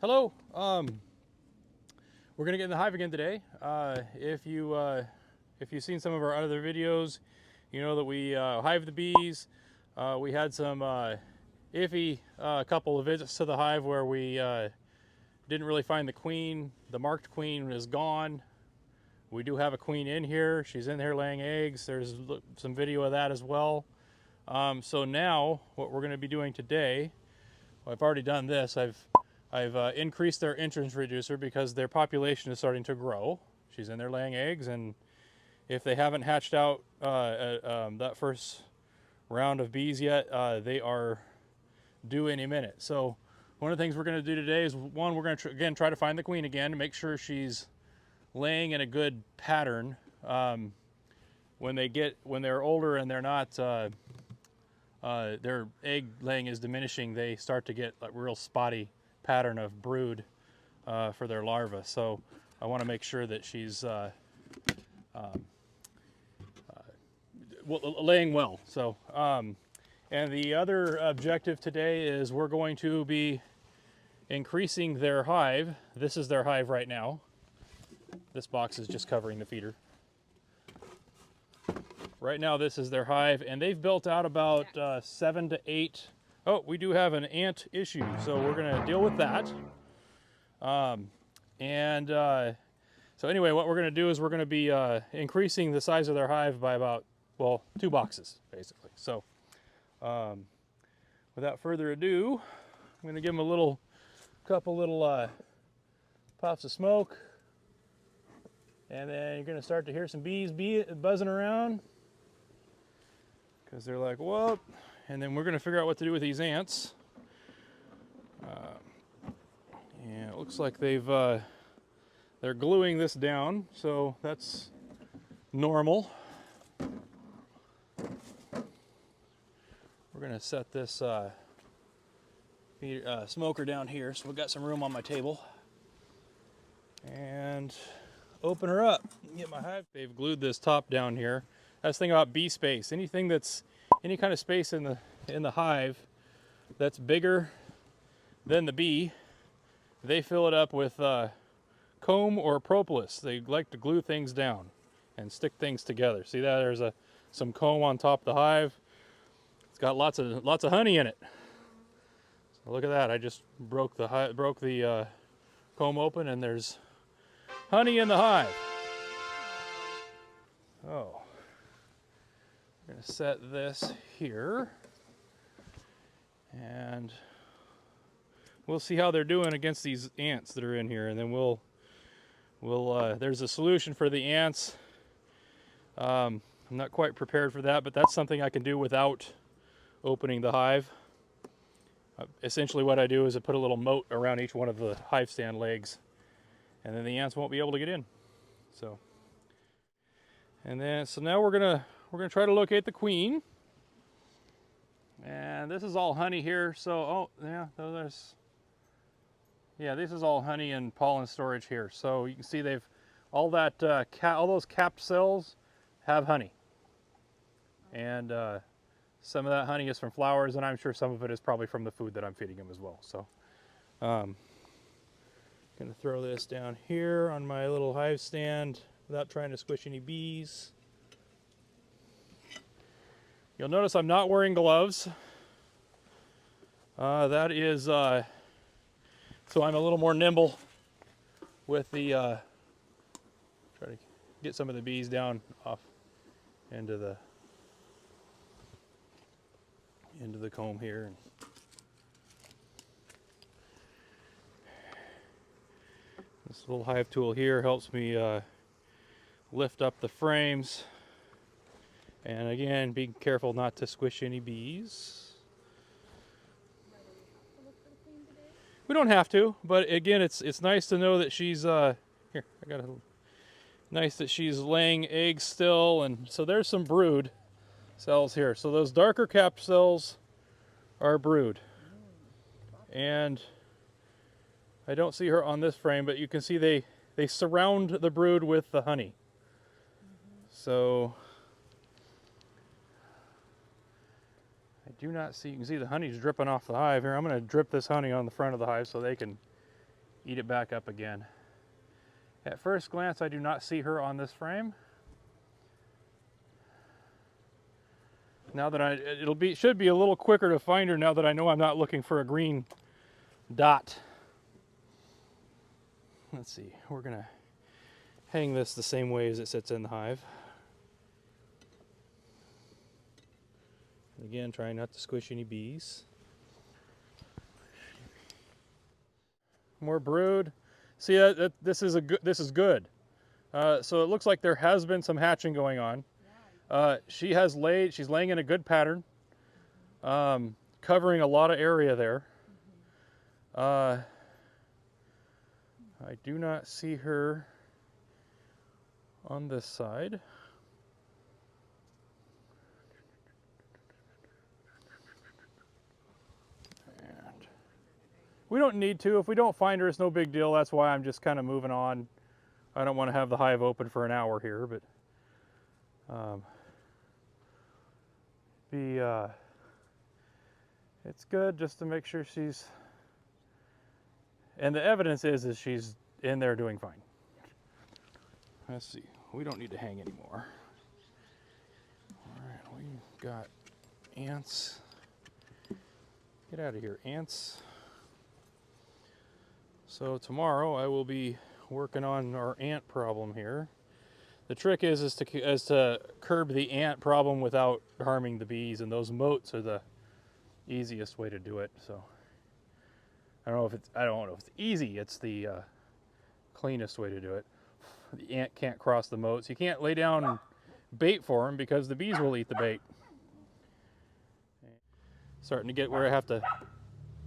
Hello. We're gonna get in the hive again today. If you've seen some of our other videos, you know that we hive the bees. We had some iffy couple of visits to the hive where we didn't really find the queen. The marked queen is gone. We do have a queen in here. She's in there laying eggs. There's some video of that as well. So now what we're going to be doing today, well, I've already done this. I've increased their entrance reducer because their population is starting to grow. She's in there laying eggs, and if they haven't hatched out that first round of bees yet, they are due any minute. So one of the things we're going to do today is, one, we're going to again try to find the queen again to make sure she's laying in a good pattern. When they're older and they're not, their egg laying is diminishing, they start to get a real spotty pattern of brood for their larvae. So I want to make sure that she's laying well. So and the other objective today is we're going to be increasing their hive. This is their hive right now. This box is just covering the feeder. Right now this is their hive, and they've built out about 7 to 8. Oh, we do have an ant issue, so we're going to deal with that. So anyway, what we're going to do is we're going to be increasing the size of their hive by about, well, 2 boxes, basically. So without further ado, I'm going to give them a couple little puffs of smoke. And then you're going to start to hear some bees buzzing around, because they're like, whoop. And then we're going to figure out what to do with these ants. And it looks like they're gluing this down, so that's normal. We're going to set this smoker down here, so we've got some room on my table. And open her up, get my hive. They've glued this top down here. That's the thing about bee space. Anything that's any kind of space in the hive that's bigger than the bee, they fill it up with comb or propolis. They like to glue things down and stick things together. See that? There's some comb on top of the hive. It's got lots of honey in it. So look at that. I just broke the comb open, and there's honey in the hive. Oh, I'm going to set this here, and we'll see how they're doing against these ants that are in here, and then we'll there's a solution for the ants. I'm not quite prepared for that, but that's something I can do without opening the hive. Essentially what I do is I put a little moat around each one of the hive stand legs, and then the ants won't be able to get in. So now we're gonna try to locate the queen. And this is all honey here. So this is all honey and pollen storage here. So you can see all those capped cells have honey, and some of that honey is from flowers, and I'm sure some of it is probably from the food that I'm feeding them as well. So gonna throw this down here on my little hive stand without trying to squish any bees. You'll notice I'm not wearing gloves. That is so I'm a little more nimble with the try to get some of the bees down off into the comb here. This little hive tool here helps me lift up the frames, and again, be careful not to squish any bees. We don't have to, but again, it's nice to know that she's nice that she's laying eggs still, and so there's some brood cells here. So those darker capped cells are brood, and I don't see her on this frame, but you can see they surround the brood with the honey. So I do not see, you can see the honey's dripping off the hive here. I'm going to drip this honey on the front of the hive so they can eat it back up again. At first glance, I do not see her on this frame. Now that should be a little quicker to find her now that I know I'm not looking for a green dot. Let's see, we're gonna hang this the same way as it sits in the hive. Again, trying not to squish any bees. More brood. See, this is good. So it looks like there has been some hatching going on. She's laying in a good pattern, covering a lot of area there. I do not see her on this side. And we don't need to. If we don't find her, it's no big deal. That's why I'm just kind of moving on. I don't want to have the hive open for an hour here, but it's good just to make sure she's, and the evidence is she's in there doing fine. Let's see, we don't need to hang anymore. All right, we've got ants. Get out of here, ants. So tomorrow I will be working on our ant problem here. The trick is to curb the ant problem without harming the bees, and those moats are the easiest way to do it. So I don't know if it's easy. It's the cleanest way to do it. The ant can't cross the moats. You can't lay down bait for them because the bees will eat the bait. Starting to get where I have to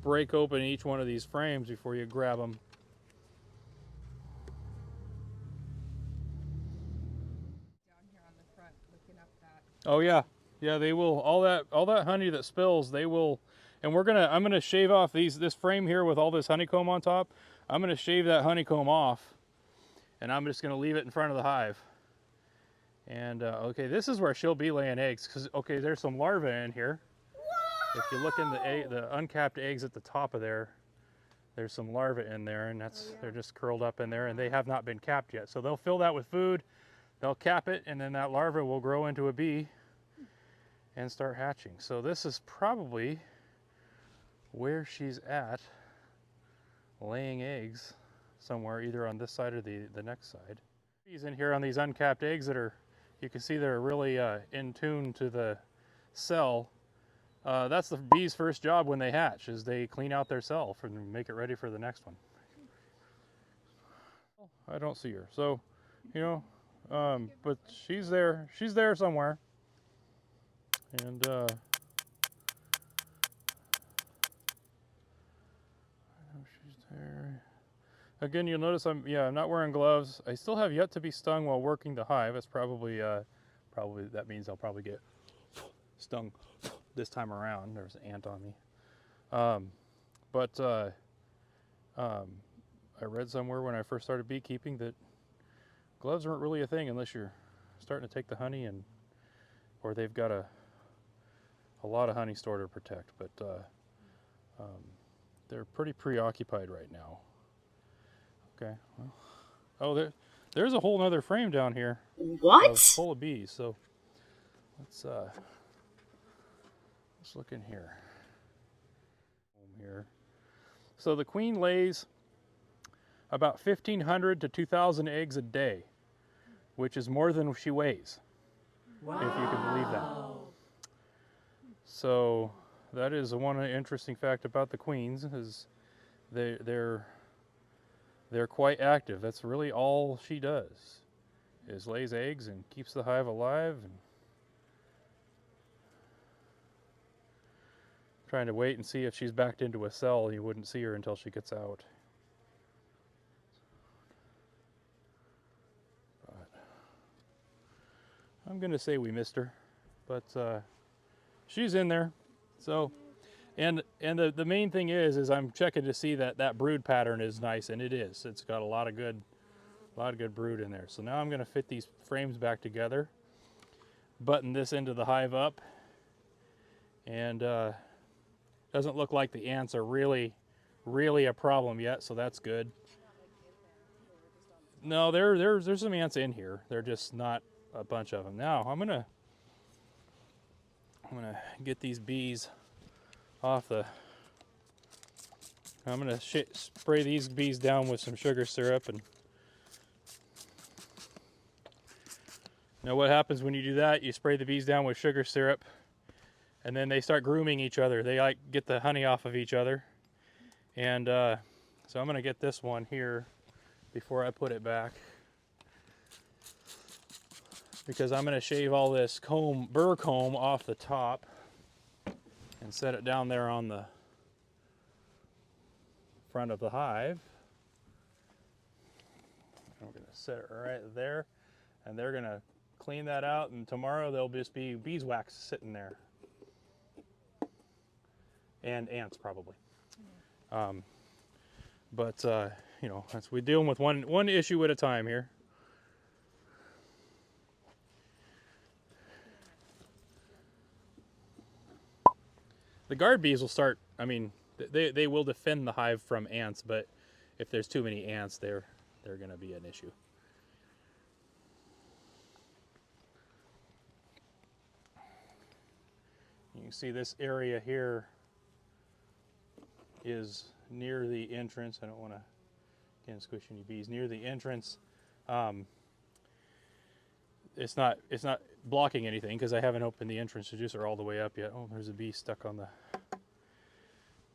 break open each one of these frames before you grab them. Down here on the front, looking up that. Oh yeah, yeah. They will all that honey that spills. They will, and I'm gonna shave off this frame here with all this honeycomb on top. I'm gonna shave that honeycomb off, and I'm just gonna leave it in front of the hive. And okay, this is where she'll be laying eggs. Cause okay, there's some larvae in here. If you look in the uncapped eggs at the top of there, there's some larvae in there, and they're just curled up in there, and they have not been capped yet. So they'll fill that with food, they'll cap it, and then that larva will grow into a bee and start hatching. So this is probably where she's at, laying eggs somewhere, either on this side or the next side. Bees in here on these uncapped eggs you can see they're really in tune to the cell. That's the bee's first job when they hatch, is they clean out their cell and make it ready for the next one. I don't see her, so, but she's there somewhere. And I know she's there. Again, you'll notice I'm not wearing gloves. I still have yet to be stung while working the hive. That's probably that means I'll probably get stung this time around. There's an ant on me. I read somewhere when I first started beekeeping that gloves aren't really a thing unless you're starting to take the honey or they've got a lot of honey stored to protect. But they're pretty preoccupied right now. Okay. Well, oh, there's a whole nother frame down here. What? Full of bees. So let's look in here. So the queen lays about 1,500 to 2,000 eggs a day, which is more than she weighs. Wow. If you can believe that. So that is one interesting fact about the queens, is they're quite active. That's really all she does, is lays eggs and keeps the hive alive. And trying to wait and see if she's backed into a cell. You wouldn't see her until she gets out. But I'm gonna say we missed her, but she's in there. So, and the main thing is I'm checking to see that brood pattern is nice, and it is. It's got a lot of good brood in there. So now I'm gonna fit these frames back together, button this into the hive up, and doesn't look like the ants are really really a problem yet, so that's good. No, there's some ants in here. They're just not a bunch of them. Now I'm gonna get these bees off the. I'm gonna spray these bees down with some sugar syrup, and now what happens when you do that? You spray the bees down with sugar syrup, and then they start grooming each other. They like get the honey off of each other, and so I'm gonna get this one here before I put it back, because I'm gonna shave all this burr comb off the top and set it down there on the front of the hive. I'm gonna set it right there, and they're gonna clean that out, and tomorrow there'll just be beeswax sitting there. And ants probably. But you know, we're dealing with one issue at a time here. The guard bees will start. I mean, they will defend the hive from ants, but if there's too many ants, they're going to be an issue. You can see this area here is near the entrance. I don't want to, again, squish any bees. Near the entrance, it's not blocking anything because I haven't opened the entrance reducer all the way up yet. Oh, there's a bee stuck on the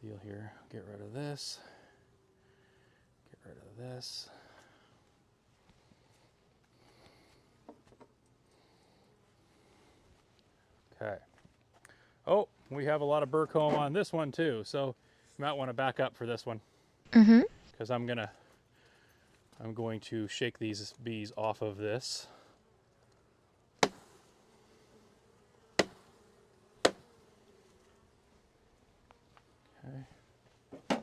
deal here. Get rid of this. Get rid of this. Okay. Oh, we have a lot of burr comb on this one too, so you might want to back up for this one. Because I'm going to shake these bees off of this. Okay.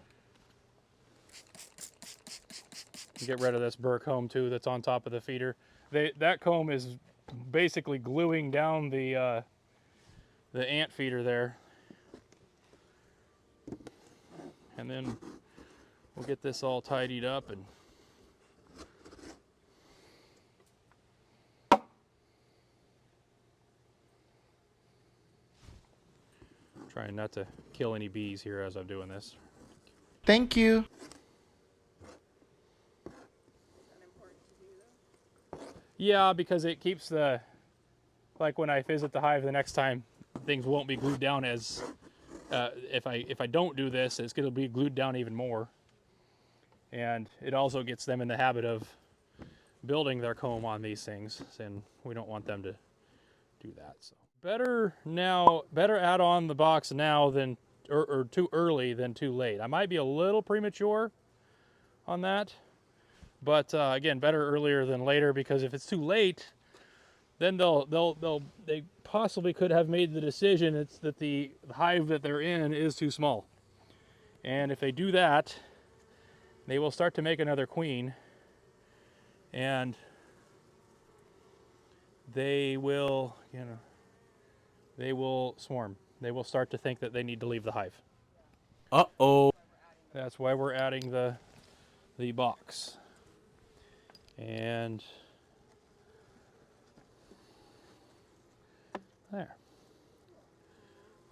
Get rid of this burr comb too that's on top of the feeder. That comb is basically gluing down the ant feeder there. And then we'll get this all tidied up and trying not to kill any bees here as I'm doing this. Thank you. Yeah, because it keeps like when I visit the hive the next time, things won't be glued down as, if I don't do this, it's going to be glued down even more. And it also gets them in the habit of building their comb on these things, and we don't want them to do that. So better add on the box now than, or too early than too late. I might be a little premature on that, but again, better earlier than later, because if it's too late, then they possibly could have made the decision that the hive that they're in is too small. And if they do that, they will start to make another queen, and they will, they will swarm. They will start to think that they need to leave the hive. Uh-oh. That's why we're adding the box. And there.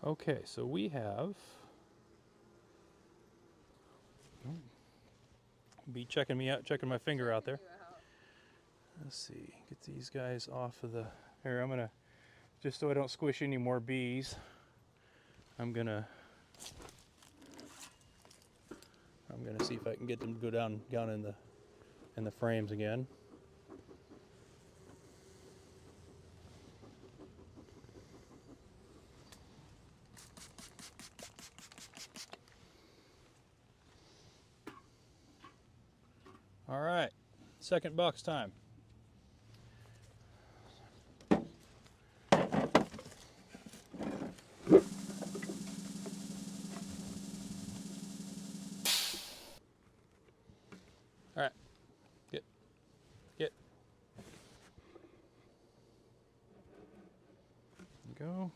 Okay, so we have, be checking me out, checking my finger out there. Let's see, get these guys off of the, here, I'm gonna, just so I don't squish any more bees, I'm gonna see if I can get them to go down in the frames again. All right, second box time. All right, get. Go.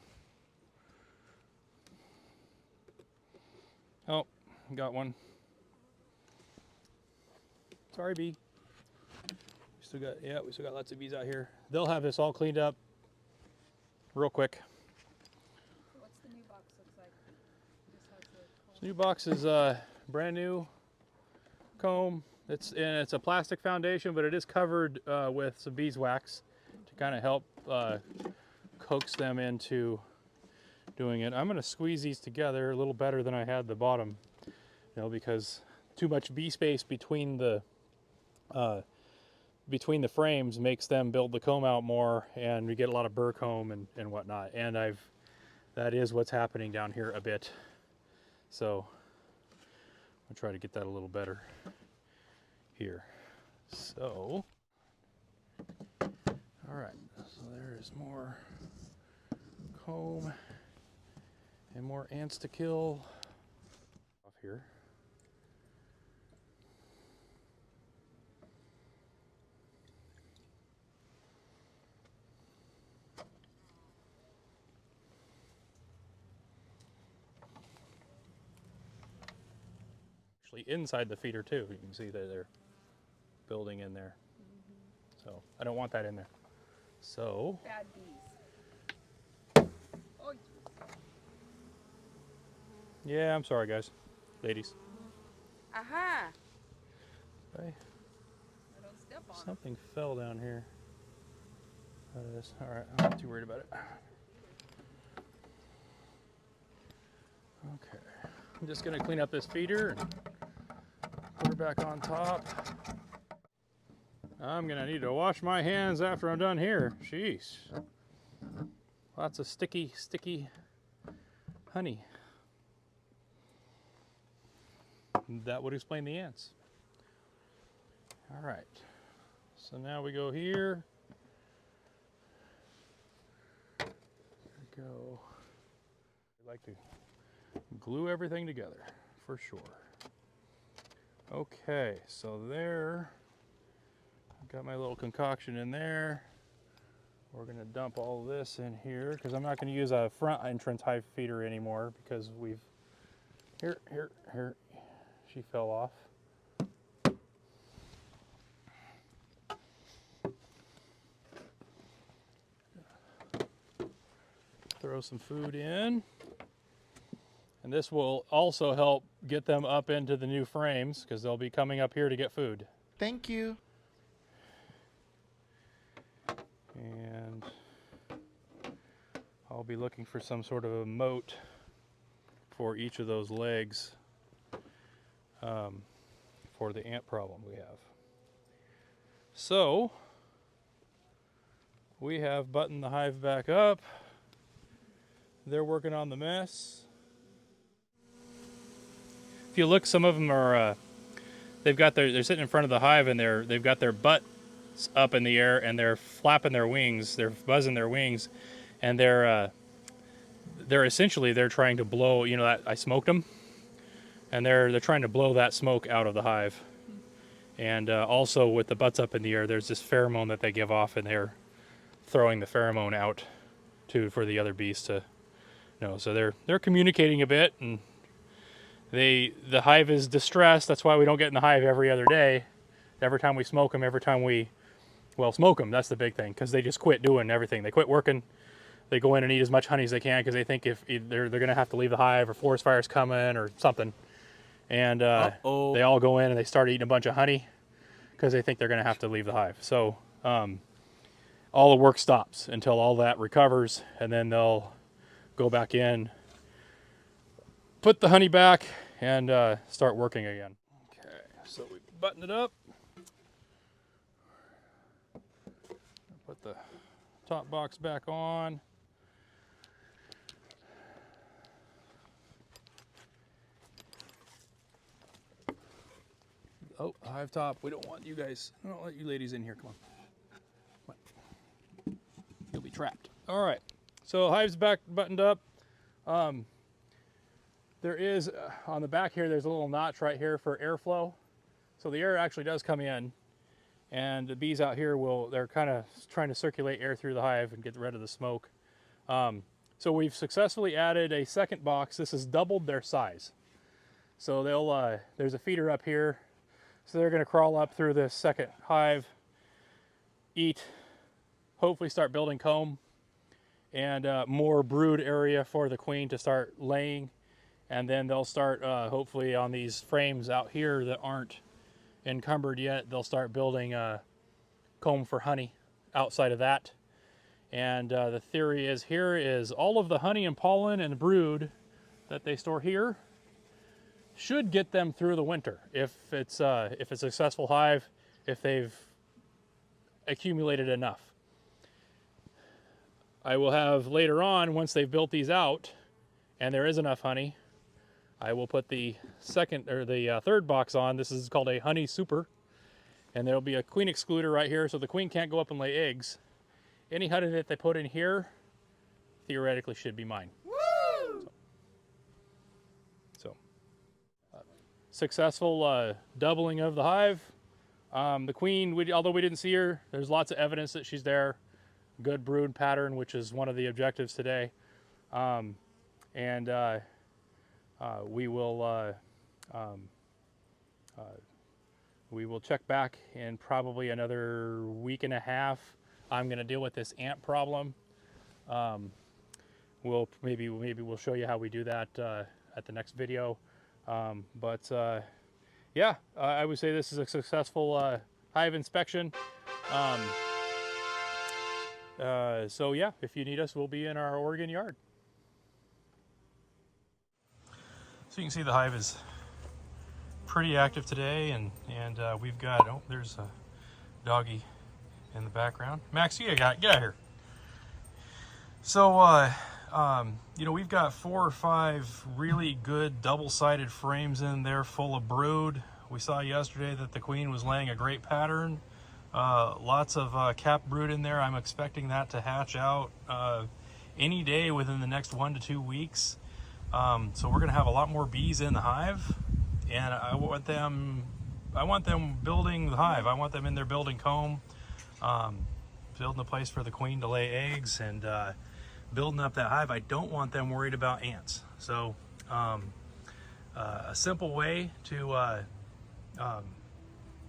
Oh, got one. Sorry, bee. We still got lots of bees out here. They'll have this all cleaned up real quick. So what's the new box looks like? Just has the This new box is brand new comb. It's a plastic foundation, but it is covered with some beeswax to kind of help coax them into doing it. I'm going to squeeze these together a little better than I had the bottom, because too much bee space between the frames makes them build the comb out more, and we get a lot of burr comb and whatnot. And that is what's happening down here a bit. So I'll try to get that a little better here. So, all right, so there is more comb and more ants to kill off here. Actually inside the feeder too, you can see that they're building in there. So I don't want that in there. So bad bees. Oh, yeah, I'm sorry guys, ladies. aha! Okay. I don't step on them. Something fell down here. All right, I'm not too worried about it. Okay, I'm just gonna clean up this feeder and put her back on top. I'm gonna need to wash my hands after I'm done here. Jeez. Lots of sticky honey. That would explain the ants. All right, so now we go here. There we go. I like to glue everything together for sure. Okay, so there, I've got my little concoction in there. We're gonna dump all this in here because I'm not gonna use a front entrance hive feeder anymore because we've, here, she fell off. Throw some food in. And this will also help get them up into the new frames because they'll be coming up here to get food. Thank you. And I'll be looking for some sort of a moat for each of those legs for the ant problem we have. So we have buttoned the hive back up. They're working on the mess. If you look, some of them are they're sitting in front of the hive and they've got their butts up in the air and they're flapping their wings, they're buzzing their wings, and they're essentially trying to blow. I smoked them, and they're trying to blow that smoke out of the hive. And also with the butts up in the air, there's this pheromone that they give off, and they're throwing the pheromone out for the other bees to know. So they're communicating a bit, and the hive is distressed. That's why we don't get in the hive every other day. Every time we smoke them, smoke them, that's the big thing, because they just quit doing everything. They quit working. They go in and eat as much honey as they can because they think if they're going to have to leave the hive or forest fire's coming or something. And they all go in and they start eating a bunch of honey because they think they're going to have to leave the hive. So all the work stops until all that recovers, and then they'll go back in, put the honey back, and start working again. Okay, so we button it up. Put the top box back on. Oh, hive top. We don't want you guys. I don't let you ladies in here. Come on. Come on. You'll be trapped. All right. So hive's back buttoned up. There is, on the back here, there's a little notch right here for airflow. So the air actually does come in. And the bees out here they're kind of trying to circulate air through the hive and get rid of the smoke. So we've successfully added a second box. This has doubled their size. So there's a feeder up here So they're going to crawl up through this second hive, eat, hopefully start building comb, and more brood area for the queen to start laying. And then they'll start, hopefully on these frames out here that aren't encumbered yet, they'll start building comb for honey outside of that. And the theory is here is all of the honey and pollen and brood that they store here should get them through the winter if it's a successful hive, if they've accumulated enough. I will have later on, once they've built these out and there is enough honey, I will put the second or the third box on. This is called a honey super, and there'll be a queen excluder right here, so the queen can't go up and lay eggs. Any honey that they put in here theoretically should be mine. Woo! So successful doubling of the hive. The queen, although we didn't see her, there's lots of evidence that she's there. Good brood pattern, which is one of the objectives today. We will check back in probably another week and a half. I'm going to deal with this ant problem. Maybe we'll show you how we do that at the next video. Yeah, I would say this is a successful hive inspection. So yeah, if you need us, we'll be in our Oregon yard. So you can see the hive is pretty active today, and we've got, oh, there's a doggy in the background. Max, get out here. So, you know, we've got 4 or 5 really good double-sided frames in there full of brood. We saw yesterday that the queen was laying a great pattern. Lots of cap brood in there. I'm expecting that to hatch out any day within the next 1 to 2 weeks. So we're going to have a lot more bees in the hive, and I want them building the hive. I want them in there building comb, building a place for the queen to lay eggs, and building up that hive. I don't want them worried about ants. So a simple way to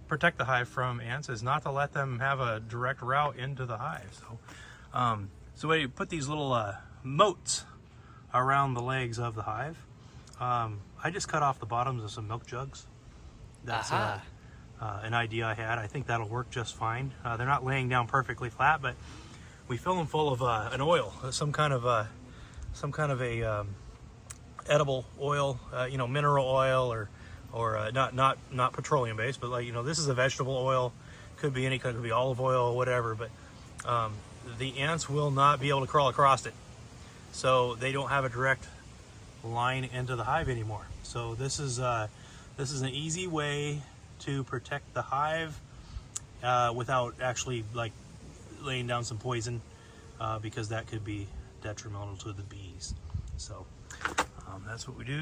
protect the hive from ants is not to let them have a direct route into the hive. So we put these little moats around the legs of the hive. I just cut off the bottoms of some milk jugs. That's an idea I had. I think that'll work just fine. They're not laying down perfectly flat, but we fill them full of an oil, some kind of a edible oil, you know, mineral oil, or not petroleum based, but, like, you know, this is a vegetable oil. Could be any kind, could be olive oil or whatever, but the ants will not be able to crawl across it, so they don't have a direct line into the hive anymore. So this is an easy way to protect the hive without actually, like, laying down some poison, because that could be detrimental to the bees. So that's what we do.